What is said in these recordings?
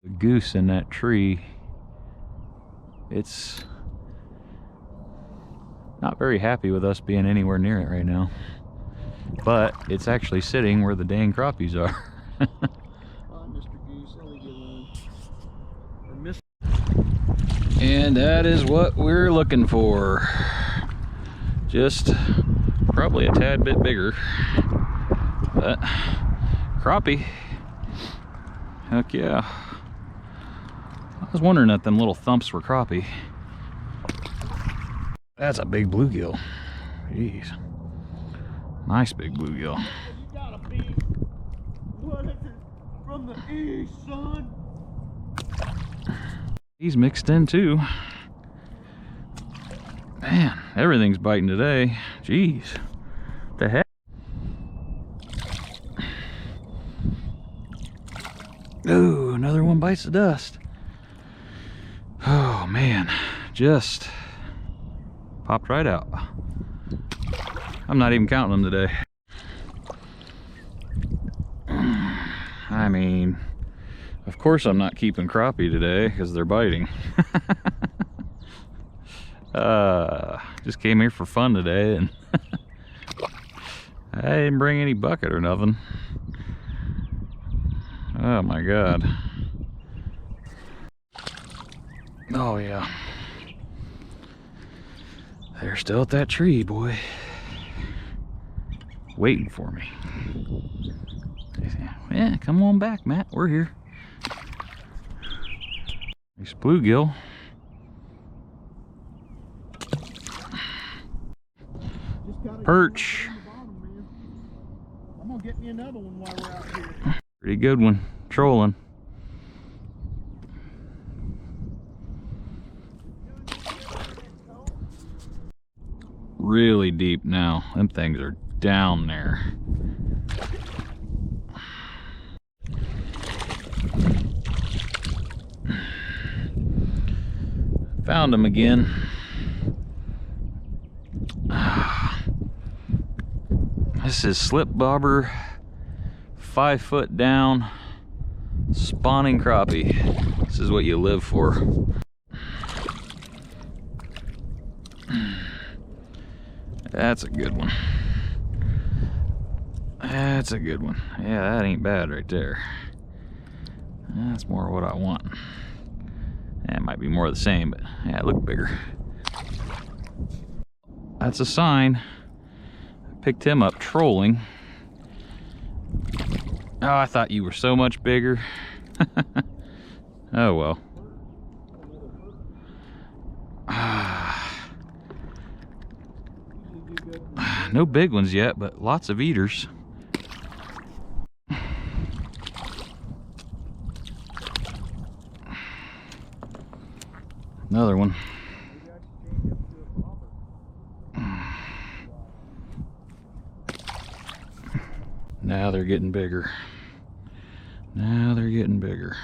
The goose in that tree, it's not very happy with us being anywhere near it right now. But it's actually sitting where the dang crappies are. Mr. Goose, let me get one. And that is what we're looking for. Just probably a tad bit bigger. But crappie. Heck yeah. I was wondering if them little thumps were crappie. That's a big bluegill. Jeez. Nice big bluegill. You gotta be from the east, son. He's mixed in too. Man, everything's biting today. Jeez. What the heck? Ooh, another one bites the dust. Oh man, just popped right out. I'm not even counting them today. I mean, of course I'm not keeping crappie today because they're biting. Just came here for fun today and I didn't bring any bucket or nothing. Oh my God. Oh yeah. They're still at that tree, boy. Waiting for me. Yeah, come on back, Matt. We're here. Nice bluegill. Perch. I'm gonna get me another one while we're out here. Pretty good one. Trolling. Really deep now. Them things are down there. Found him again. This is slip bobber, 5 foot down, spawning crappie. This is what you live for. That's a good one. That's a good one. Yeah, that ain't bad right there. That's more what I want. It might be more of the same, but yeah, it looked bigger. That's a sign. Picked him up trolling. Oh, I thought you were so much bigger. Oh well. No big ones yet, but lots of eaters. Another one. Now they're getting bigger. Now they're getting bigger.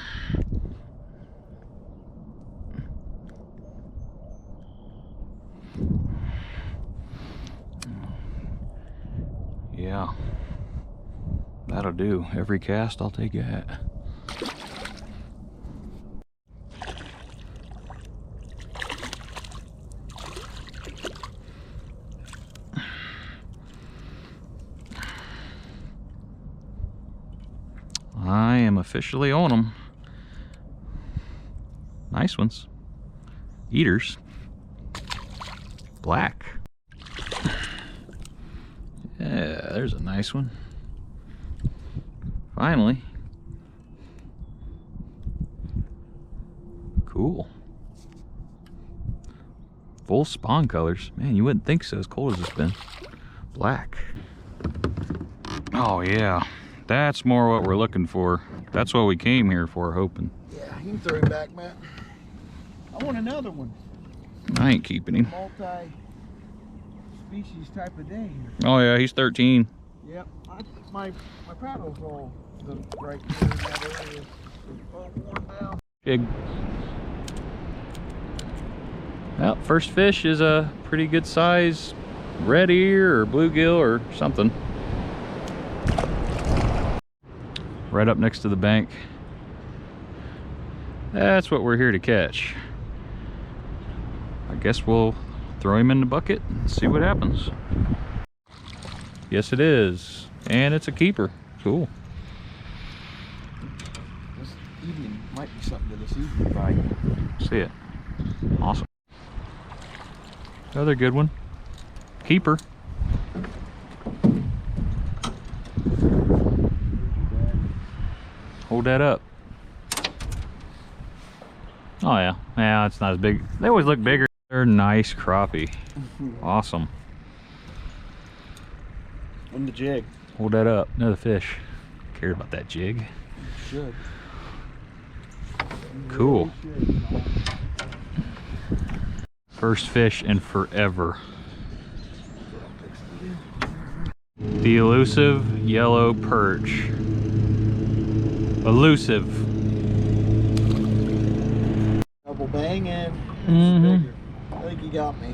Yeah, that'll do. Every cast, I'll take that. I am officially on them. Nice ones. Eaters. Black. Yeah, there's a nice one. Finally. Cool. Full spawn colors. Man, you wouldn't think so as cold as it's been. Black. Oh yeah. That's more what we're looking for. That's what we came here for, hoping. Yeah, you can throw him back, Matt. I want another one. I ain't keeping him. Multi-species type of day here. Oh yeah, he's 13. Yep, my paddle's all right here in that area. It's all worn down. Big. Well, first fish is a pretty good size red ear or bluegill or something. Right up next to the bank. That's what we're here to catch. I guess we'll throw him in the bucket and see what happens. Yes, it is. And it's a keeper. Cool. This evening might be something to this evening bite. See it. Awesome. Another good one. Keeper. Hold that up. Oh yeah. Yeah, it's not as big. They always look bigger. They're nice crappie. Awesome. On the jig. Hold that up. Another fish. Care about that jig. Should. Cool. Really should. First fish in forever. The elusive yellow perch. Elusive. Double banging. Mhm. I think he got me.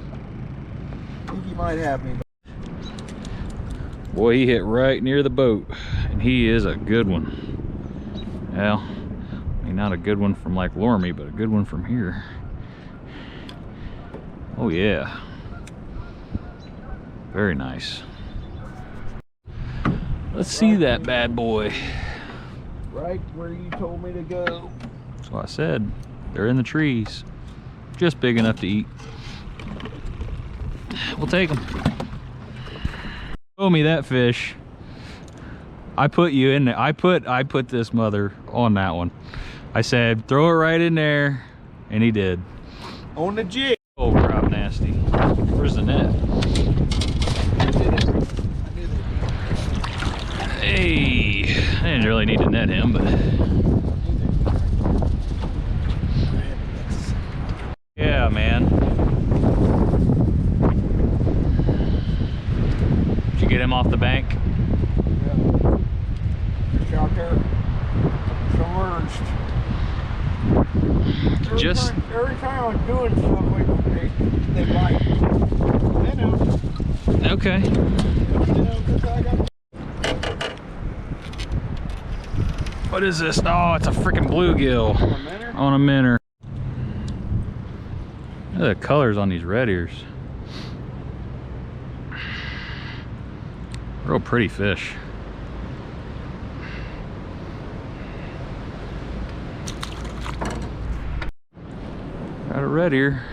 I think he might have me. Boy, he hit right near the boat, and he is a good one. Well, I mean, not a good one from like Lormy, but a good one from here. Oh yeah. Very nice. Let's see that bad boy. Right where you told me to go. That's what I said. They're in the trees. Just big enough to eat. We'll take them. Show me that fish. I put you in there. I put this mother on that one. I said, throw it right in there. And he did. On the jig. Oh, crap, nasty. Where's the net? I did it. Hey, I didn't really need to net him, but yeah, man. Did you get him off the bank? Yeah. Fish out there. Submerged. Every time I'm doing something, they bite. Minnow. Okay. Minnow, 'cause I got. What is this? Oh, it's a freaking bluegill On a minnow? on a minnow. Look at the colors on these red ears. Real pretty fish. Got a red ear.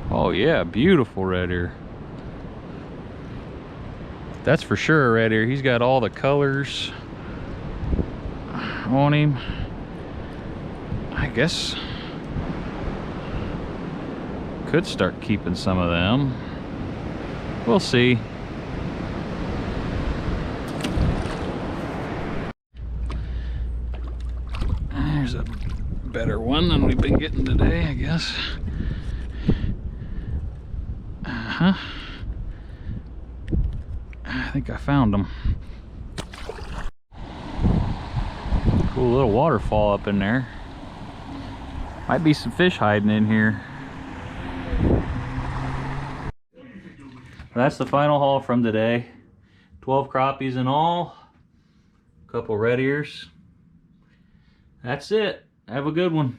Oh yeah, beautiful red ear. That's for sure a red ear. He's got all the colors on him. I guess could start keeping some of them. We'll see. There's a better one than we've been getting today, I guess. I think I found them. Cool little waterfall up in there. Might be some fish hiding in here. That's the final haul from today. 12 crappies in all. A couple red ears. That's it. Have a good one.